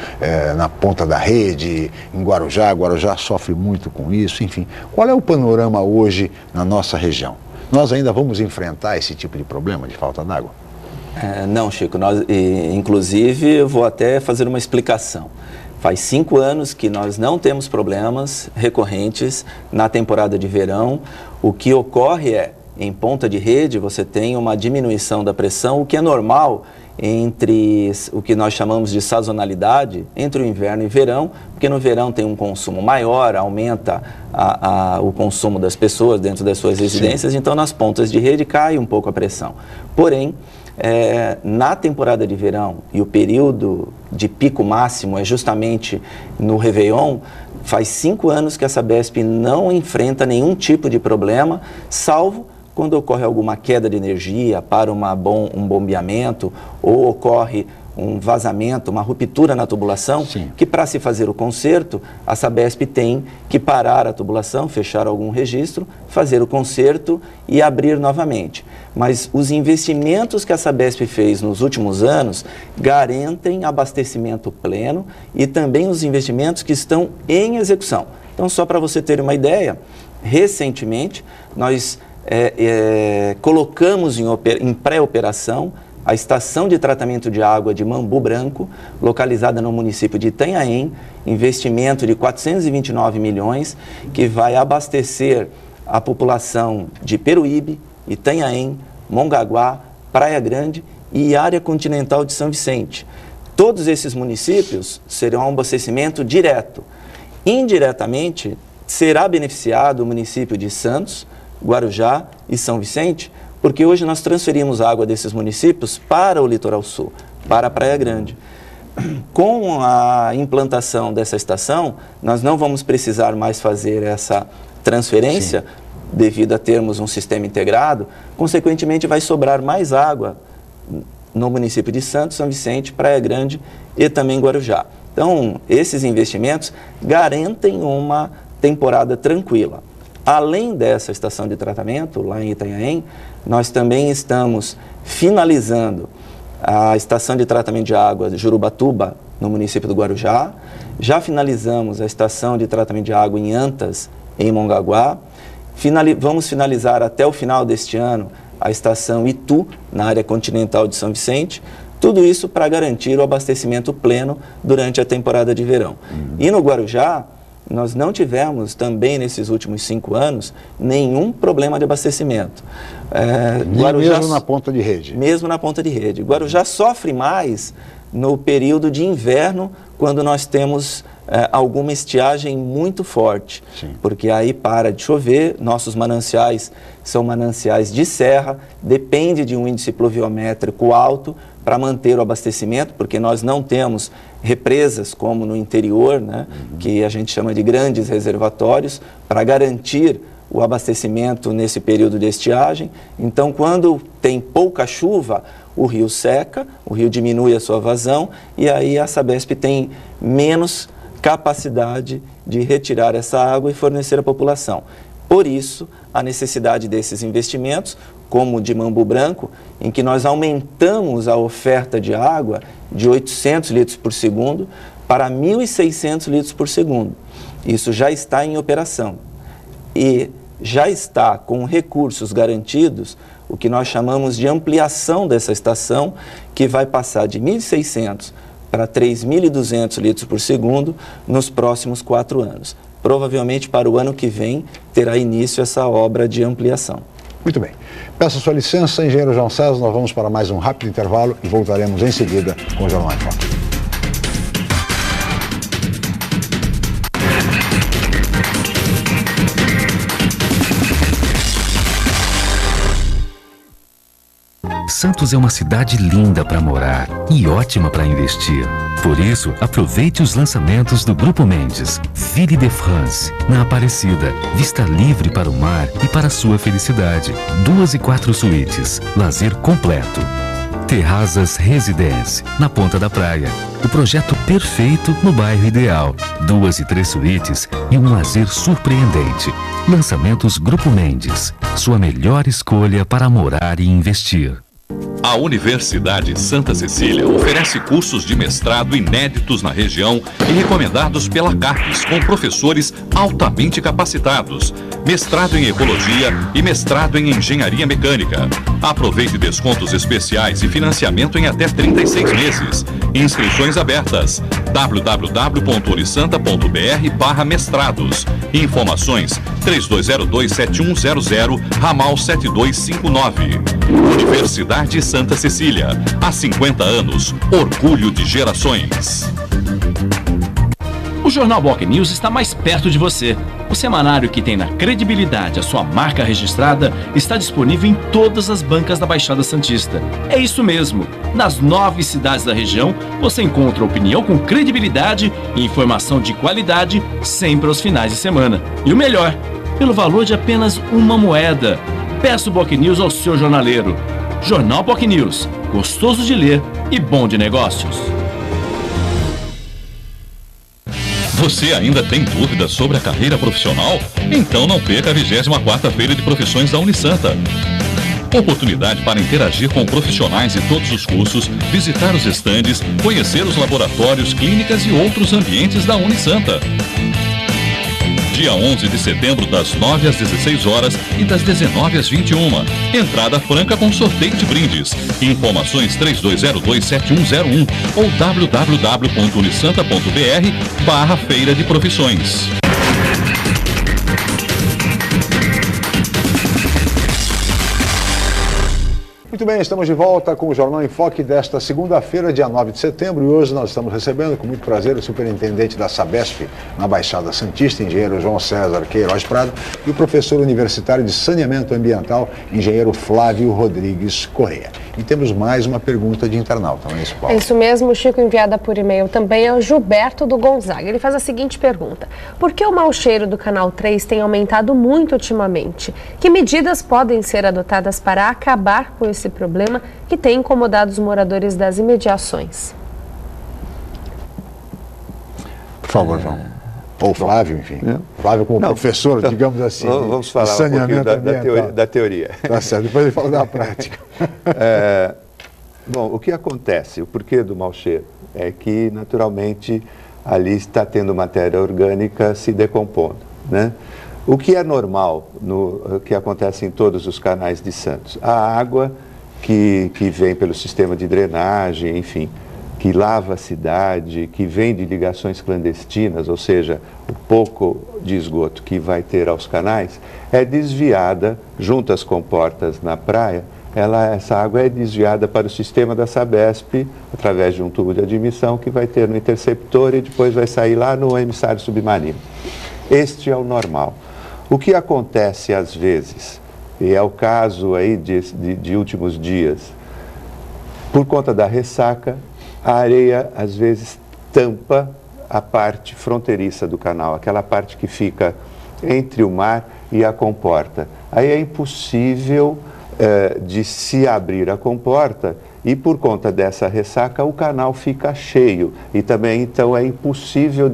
na ponta da rede, em Guarujá. Guarujá sofre muito com isso, enfim. Qual é o panorama hoje na nossa região? Nós ainda vamos enfrentar esse tipo de problema de falta d'água? Não, Chico. Inclusive, eu vou até fazer uma explicação. Faz 5 anos que nós não temos problemas recorrentes na temporada de verão. O que ocorre em ponta de rede, você tem uma diminuição da pressão, o que é normal entre o que nós chamamos de sazonalidade, entre o inverno e verão, porque no verão tem um consumo maior, aumenta o consumo das pessoas dentro das suas residências, então nas pontas de rede cai um pouco a pressão. Porém, na temporada de verão, e o período de pico máximo é justamente no Réveillon, faz 5 anos que a Sabesp não enfrenta nenhum tipo de problema, salvo quando ocorre alguma queda de energia para um bombeamento ou ocorre um vazamento, uma ruptura na tubulação, que para se fazer o conserto, a Sabesp tem que parar a tubulação, fechar algum registro, fazer o conserto e abrir novamente. Mas os investimentos que a Sabesp fez nos últimos anos garantem abastecimento pleno e também os investimentos que estão em execução. Então, só para você ter uma ideia, recentemente nós colocamos em pré-operação a estação de tratamento de água de Mambu Branco, localizada no município de Itanhaém, investimento de 429 milhões, que vai abastecer a população de Peruíbe, Itanhaém, Mongaguá, Praia Grande e área continental de São Vicente. Todos esses municípios serão um abastecimento direto. Indiretamente, será beneficiado o município de Santos, Guarujá e São Vicente, porque hoje nós transferimos a água desses municípios para o litoral sul, para a Praia Grande. Com a implantação dessa estação, nós não vamos precisar mais fazer essa transferência, devido a termos um sistema integrado, consequentemente vai sobrar mais água no município de Santos, São Vicente, Praia Grande e também Guarujá. Então, esses investimentos garantem uma temporada tranquila. Além dessa estação de tratamento, lá em Itanhaém, nós também estamos finalizando a estação de tratamento de água de Jurubatuba, no município do Guarujá. Já finalizamos a estação de tratamento de água em Antas, em Mongaguá. Vamos finalizar até o final deste ano a estação Itu, na área continental de São Vicente. Tudo isso para garantir o abastecimento pleno durante a temporada de verão. E no Guarujá, nós não tivemos também nesses últimos 5 anos nenhum problema de abastecimento. Guarujá, mesmo na ponta de rede? Mesmo na ponta de rede. Guarujá sofre mais no período de inverno, quando nós temos alguma estiagem muito forte. Porque aí para de chover, nossos mananciais são mananciais de serra, depende de um índice pluviométrico alto para manter o abastecimento, porque nós não temos represas como no interior, né, que a gente chama de grandes reservatórios, para garantir o abastecimento nesse período de estiagem. Então, quando tem pouca chuva, o rio seca, o rio diminui a sua vazão e aí a Sabesp tem menos capacidade de retirar essa água e fornecer à população. Por isso, a necessidade desses investimentos, como o de Mambu Branco, em que nós aumentamos a oferta de água de 800 litros por segundo para 1.600 litros por segundo. Isso já está em operação e já está com recursos garantidos, o que nós chamamos de ampliação dessa estação, que vai passar de 1.600 para 3.200 litros por segundo nos próximos 4 anos. Provavelmente para o ano que vem terá início essa obra de ampliação. Muito bem. Peço a sua licença, engenheiro João César, nós vamos para mais um rápido intervalo e voltaremos em seguida com o Jornal em Foque. Santos é uma cidade linda para morar e ótima para investir. Por isso, aproveite os lançamentos do Grupo Mendes. Ville de France, na Aparecida. Vista livre para o mar e para a sua felicidade. 2 e 4 suítes. Lazer completo. Terrazas Residence, na Ponta da Praia. O projeto perfeito no bairro ideal. 2 e 3 suítes e um lazer surpreendente. Lançamentos Grupo Mendes. Sua melhor escolha para morar e investir. A Universidade Santa Cecília oferece cursos de mestrado inéditos na região e recomendados pela CAPES, com professores altamente capacitados. Mestrado em Ecologia e mestrado em Engenharia Mecânica. Aproveite descontos especiais e financiamento em até 36 meses. Inscrições abertas. www.unisanta.br/mestrados. Informações 3202-7100, ramal 7259. Universidade Santa Cecília. Há 50 anos, orgulho de gerações. O Jornal Boc News está mais perto de você. O semanário que tem na credibilidade a sua marca registrada está disponível em todas as bancas da Baixada Santista. É isso mesmo. Nas 9 cidades da região, você encontra opinião com credibilidade e informação de qualidade sempre aos finais de semana. E o melhor, pelo valor de apenas uma moeda. Peça o Boc News ao seu jornaleiro. Jornal Boc News, gostoso de ler e bom de negócios. Você ainda tem dúvidas sobre a carreira profissional? Então não perca a 24ª Feira de Profissões da Unisanta. Oportunidade para interagir com profissionais de todos os cursos, visitar os estandes, conhecer os laboratórios, clínicas e outros ambientes da Unisanta. Dia 11 de setembro, das 9 às 16 horas e das 19 às 21. Entrada franca com sorteio de brindes. Informações 3202-7101 ou www.unisanta.br/Feira de Profissões. Muito bem, estamos de volta com o Jornal em Foque desta segunda-feira, dia 9 de setembro, e hoje nós estamos recebendo com muito prazer o superintendente da Sabesp na Baixada Santista, engenheiro João César Queiroz Prado, e o professor universitário de saneamento ambiental, engenheiro Flávio Rodrigues Correia. E temos mais uma pergunta de internauta, não é isso, Paulo? É isso mesmo, Chico, enviada por e-mail também é o Gilberto do Gonzaga. Ele faz a seguinte pergunta: por que o mau cheiro do Canal 3 tem aumentado muito ultimamente? Que medidas podem ser adotadas para acabar com esse problema que tem incomodado os moradores das imediações? Por favor, João. Ou Flávio, enfim. Flávio como professor, digamos assim, vamos falar saneamento da teoria. Tá certo, depois ele fala da prática. Bom, o que acontece, o porquê do mau cheiro, é que, naturalmente, ali está tendo matéria orgânica se decompondo, né? O que é normal, que acontece em todos os canais de Santos? A água que vem pelo sistema de drenagem, enfim, que lava a cidade, que vem de ligações clandestinas, ou seja, o pouco de esgoto que vai ter aos canais, é desviada junto às comportas na praia. Essa água é desviada para o sistema da Sabesp, através de um tubo de admissão que vai ter no interceptor e depois vai sair lá no emissário submarino. Este é o normal. O que acontece às vezes, e é o caso aí de últimos dias, por conta da ressaca, a areia às vezes tampa a parte fronteiriça do canal, aquela parte que fica entre o mar e a comporta. Aí é impossível de se abrir a comporta e por conta dessa ressaca o canal fica cheio e também então é impossível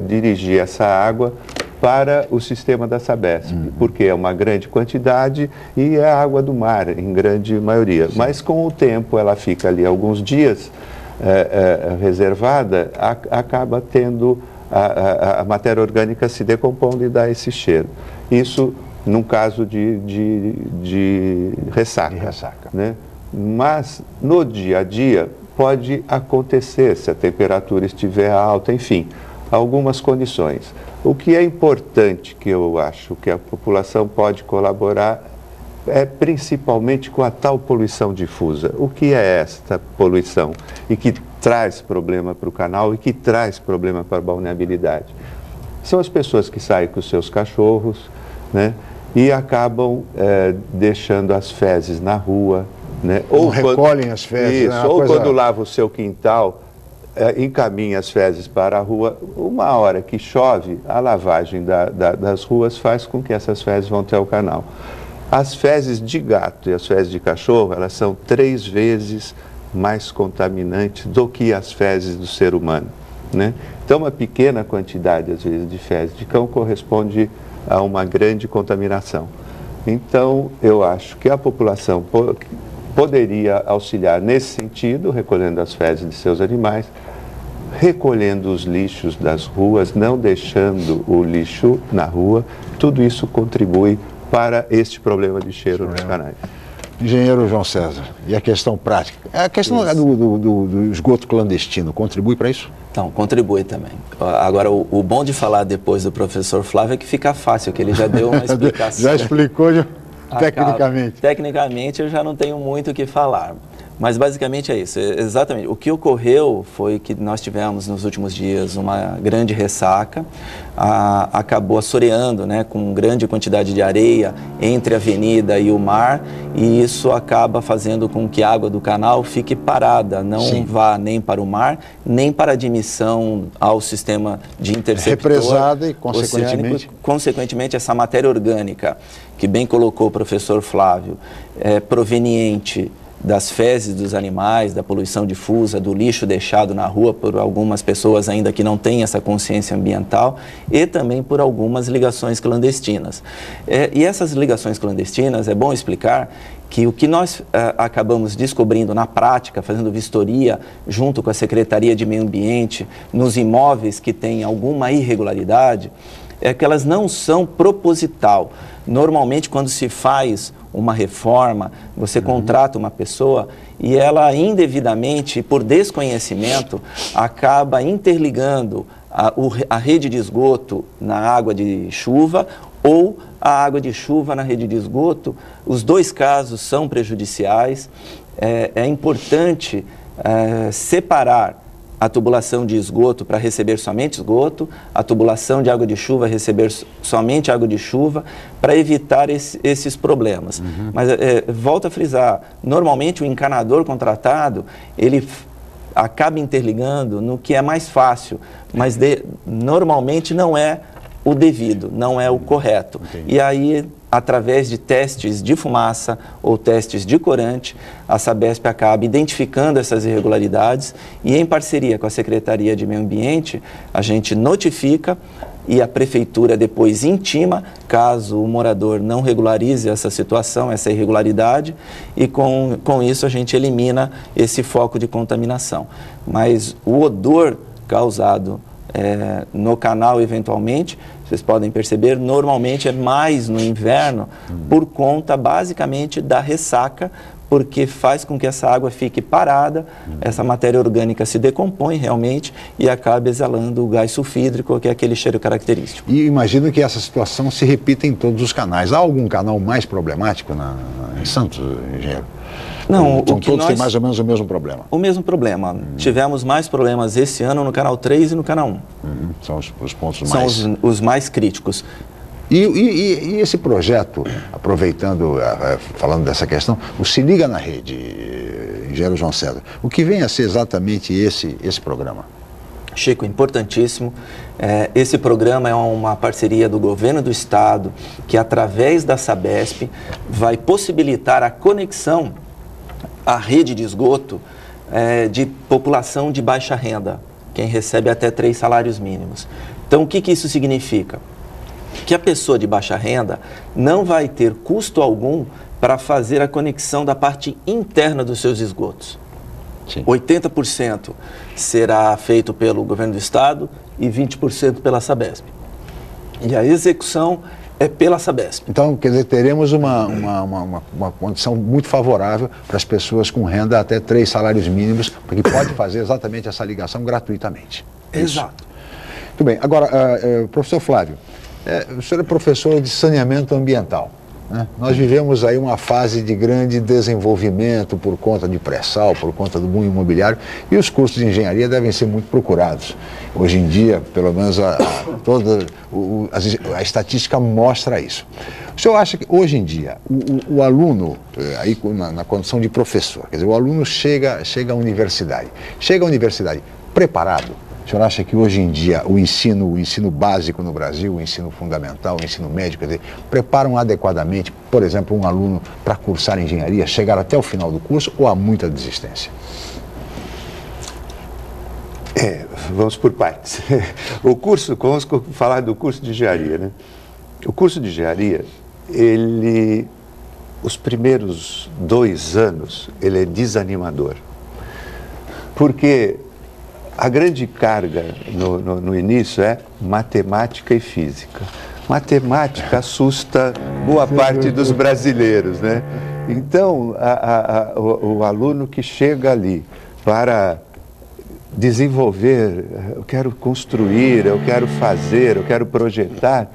dirigir essa água para o sistema da Sabesp, porque é uma grande quantidade e é água do mar em grande maioria. Sim. Mas com o tempo ela fica ali alguns dias reservada, acaba tendo a matéria orgânica se decompondo e dá esse cheiro. Isso num caso de ressaca. Né? Mas no dia a dia pode acontecer, se a temperatura estiver alta, enfim, algumas condições. O que é importante, que eu acho que a população pode colaborar, é principalmente com a tal poluição difusa. O que é esta poluição? E que traz problema para o canal e que traz problema para a balneabilidade. São as pessoas que saem com os seus cachorros, né, e acabam deixando as fezes na rua, né? Ou recolhem as fezes. Isso, ou quando lava o seu quintal, encaminha as fezes para a rua. Uma hora que chove, a lavagem das ruas faz com que essas fezes vão até o canal. As fezes de gato e as fezes de cachorro, elas são 3 vezes mais contaminantes do que as fezes do ser humano, né? Então, uma pequena quantidade, às vezes, de fezes de cão corresponde a uma grande contaminação. Então, eu acho que a população poderia auxiliar nesse sentido, recolhendo as fezes de seus animais, recolhendo os lixos das ruas, não deixando o lixo na rua. Tudo isso contribui para este problema de cheiro nos canais. Engenheiro João César, e a questão prática? A questão do esgoto clandestino contribui para isso? Então, contribui também. Agora, o bom de falar depois do professor Flávio é que fica fácil, que ele já deu uma explicação. Já explicou tecnicamente. Tecnicamente, eu já não tenho muito o que falar. Mas basicamente é isso, exatamente. O que ocorreu foi que nós tivemos nos últimos dias uma grande ressaca, acabou assoreando, né, com grande quantidade de areia entre a avenida e o mar, e isso acaba fazendo com que a água do canal fique parada, não vá nem para o mar, nem para a admissão ao sistema de interceptor. Represada e, consequentemente, essa matéria orgânica, que bem colocou o professor Flávio, proveniente das fezes dos animais, da poluição difusa, do lixo deixado na rua por algumas pessoas ainda que não têm essa consciência ambiental, e também por algumas ligações clandestinas. E essas ligações clandestinas, é bom explicar que o que nós acabamos descobrindo na prática, fazendo vistoria junto com a Secretaria de Meio Ambiente, nos imóveis que têm alguma irregularidade, é que elas não são proposital. Normalmente, quando se faz uma reforma, você contrata uma pessoa e ela indevidamente, por desconhecimento, acaba interligando a rede de esgoto na água de chuva ou a água de chuva na rede de esgoto. Os dois casos são prejudiciais. É importante separar a tubulação de esgoto para receber somente esgoto, a tubulação de água de chuva receber somente água de chuva, para evitar esses problemas. Mas volto a frisar, normalmente o encanador contratado, ele acaba interligando no que é mais fácil, mas normalmente não é o devido, não é o correto. E aí, através de testes de fumaça ou testes de corante, a Sabesp acaba identificando essas irregularidades e, em parceria com a Secretaria de Meio Ambiente, a gente notifica e a Prefeitura depois intima, caso o morador não regularize essa situação, essa irregularidade, e com isso a gente elimina esse foco de contaminação. Mas o odor causado no canal, eventualmente, vocês podem perceber, normalmente é mais no inverno, por conta basicamente da ressaca, porque faz com que essa água fique parada, essa matéria orgânica se decompõe realmente e acaba exalando o gás sulfídrico, que é aquele cheiro característico. E imagino que essa situação se repita em todos os canais. Há algum canal mais problemático em Santos, engenheiro? Não, todos têm mais ou menos o mesmo problema. O mesmo problema. Tivemos mais problemas esse ano no canal 3 e no canal 1. São os pontos mais... São os mais críticos. E esse projeto, aproveitando, falando dessa questão, o Se Liga na Rede, engenheiro João César, o que vem a ser exatamente esse programa? Chico, importantíssimo. Esse programa é uma parceria do governo do estado, que através da Sabesp vai possibilitar a conexão à rede de esgoto de população de baixa renda, quem recebe até 3 salários mínimos. Então, o que isso significa? Que a pessoa de baixa renda não vai ter custo algum para fazer a conexão da parte interna dos seus esgotos. Sim. 80% será feito pelo governo do estado e 20% pela Sabesp. E a execução é pela Sabesp. Então, quer dizer, teremos uma condição muito favorável para as pessoas com renda até 3 salários mínimos, porque pode fazer exatamente essa ligação gratuitamente. Exato. Muito bem. Agora, professor Flávio, o senhor é professor de saneamento ambiental, né? Nós vivemos aí uma fase de grande desenvolvimento por conta de pré-sal, por conta do boom imobiliário, e os cursos de engenharia devem ser muito procurados. Hoje em dia, pelo menos a estatística mostra isso. O senhor acha que hoje em dia o aluno, aí na condição de professor, quer dizer, o aluno chega à universidade preparado? O senhor acha que hoje em dia o ensino básico no Brasil, o ensino fundamental, o ensino médio, quer dizer, preparam adequadamente, por exemplo, um aluno para cursar engenharia, chegar até o final do curso, ou há muita desistência? Vamos por partes. Vamos falar do curso de engenharia, né? O curso de engenharia, os primeiros 2 anos, ele é desanimador. Porque a grande carga no início é matemática e física. Matemática assusta boa parte dos brasileiros, né? Então, o aluno que chega ali para desenvolver, eu quero construir, eu quero fazer, eu quero projetar,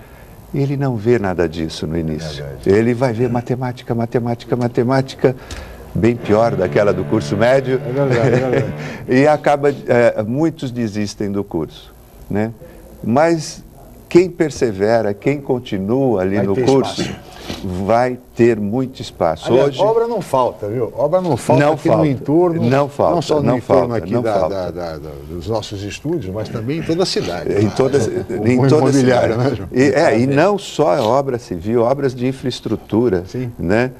ele não vê nada disso no início. Ele vai ver matemática, bem pior daquela do curso médio, e muitos desistem do curso, né? Mas quem persevera, quem continua ali no curso, vai ter muito espaço. Aliás, hoje obra não falta, viu? Obra não falta aqui no entorno. Não falta. Não só no entorno aqui dos nossos estúdios, mas também em toda a cidade. Em toda a cidade. Né, João? E não só obra civil, obras de infraestrutura, né?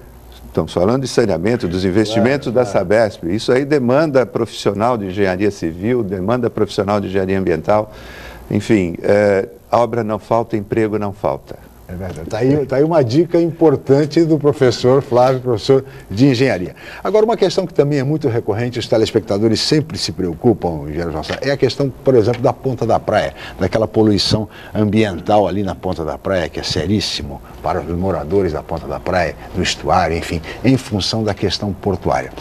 Estamos falando de saneamento, dos investimentos da Sabesp. Isso aí demanda profissional de engenharia civil, demanda profissional de engenharia ambiental. Enfim, obra não falta, emprego não falta. É verdade. Tá aí uma dica importante do professor Flávio, professor de engenharia. Agora, uma questão que também é muito recorrente, os telespectadores sempre se preocupam, engenheiro João César, é a questão, por exemplo, da ponta da praia, daquela poluição ambiental ali na ponta da praia, que é seríssimo para os moradores da ponta da praia, do estuário, enfim, em função da questão portuária.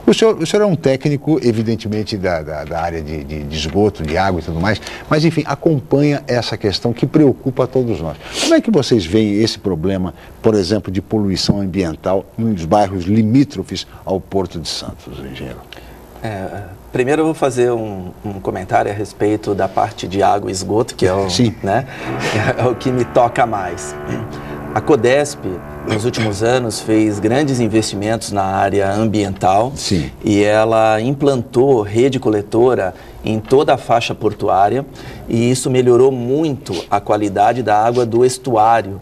O senhor é um técnico, evidentemente, da área de esgoto, de água e tudo mais, mas, enfim, acompanha essa questão que preocupa a todos nós. Como é que vocês veem esse problema, por exemplo, de poluição ambiental nos bairros limítrofes ao Porto de Santos, engenheiro? Primeiro eu vou fazer um comentário a respeito da parte de água e esgoto, que é o que me toca mais. A Codesp, nos últimos anos, fez grandes investimentos na área ambiental. Sim. E ela implantou rede coletora em toda a faixa portuária, e isso melhorou muito a qualidade da água do estuário,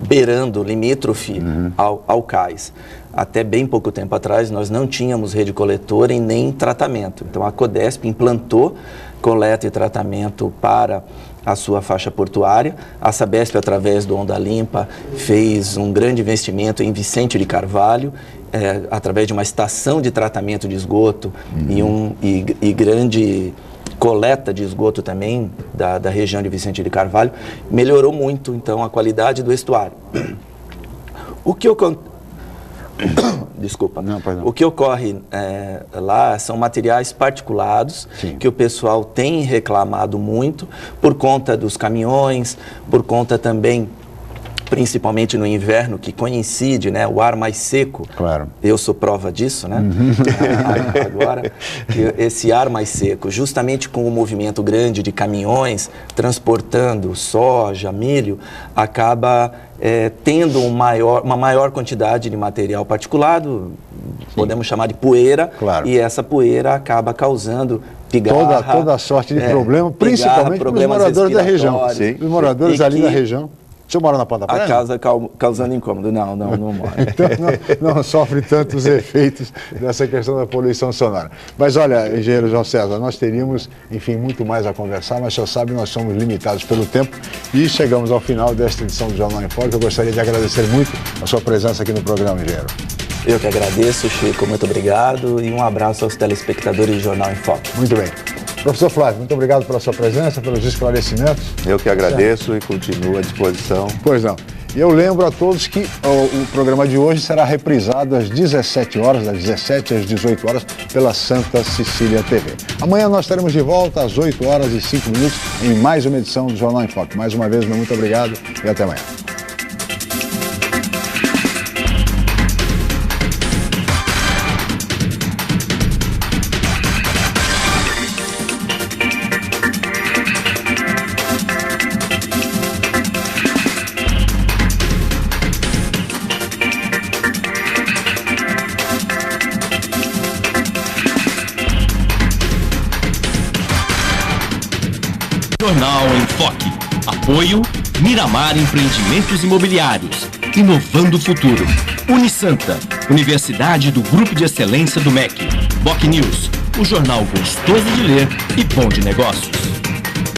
beirando, limítrofe ao cais. Até bem pouco tempo atrás, nós não tínhamos rede coletora e nem tratamento. Então, a Codesp implantou coleta e tratamento para a sua faixa portuária. A Sabesp, através do Onda Limpa, fez um grande investimento em Vicente de Carvalho, através de uma estação de tratamento de esgoto e grande coleta de esgoto também da região de Vicente de Carvalho. Melhorou muito, então, a qualidade do estuário. Desculpa. Não, o que ocorre lá são materiais particulados. Sim. Que o pessoal tem reclamado muito por conta dos caminhões, por conta também, principalmente no inverno, que coincide, né, o ar mais seco. Claro. Eu sou prova disso, né? Agora, esse ar mais seco, justamente com o movimento grande de caminhões transportando soja, milho, acaba tendo uma maior quantidade de material particulado, podemos chamar de poeira, claro. E essa poeira acaba causando pigarra. Toda sorte de problema, principalmente para os moradores da região. Os moradores ali da região. O senhor mora na ponta da praia? A casa causando incômodo. Não mora. Então não sofre tantos efeitos dessa questão da poluição sonora. Mas olha, engenheiro João César, nós teríamos, enfim, muito mais a conversar, mas o senhor sabe, nós somos limitados pelo tempo e chegamos ao final desta edição do Jornal em Foque. Eu gostaria de agradecer muito a sua presença aqui no programa, engenheiro. Eu que agradeço, Chico, muito obrigado e um abraço aos telespectadores do Jornal em Foque. Muito bem. Professor Flávio, muito obrigado pela sua presença, pelos esclarecimentos. Eu que agradeço e continuo à disposição. Pois não. E eu lembro a todos que o programa de hoje será reprisado às 17 horas, das 17 às 18 horas, pela Santa Cecília TV. Amanhã nós estaremos de volta às 8 horas e 5 minutos em mais uma edição do Jornal em Foque. Mais uma vez, muito obrigado e até amanhã. Jornal em Foque. Apoio Miramar Empreendimentos Imobiliários. Inovando o futuro. Unisanta, Universidade do Grupo de Excelência do MEC. BocNews, o jornal gostoso de ler e bom de negócios.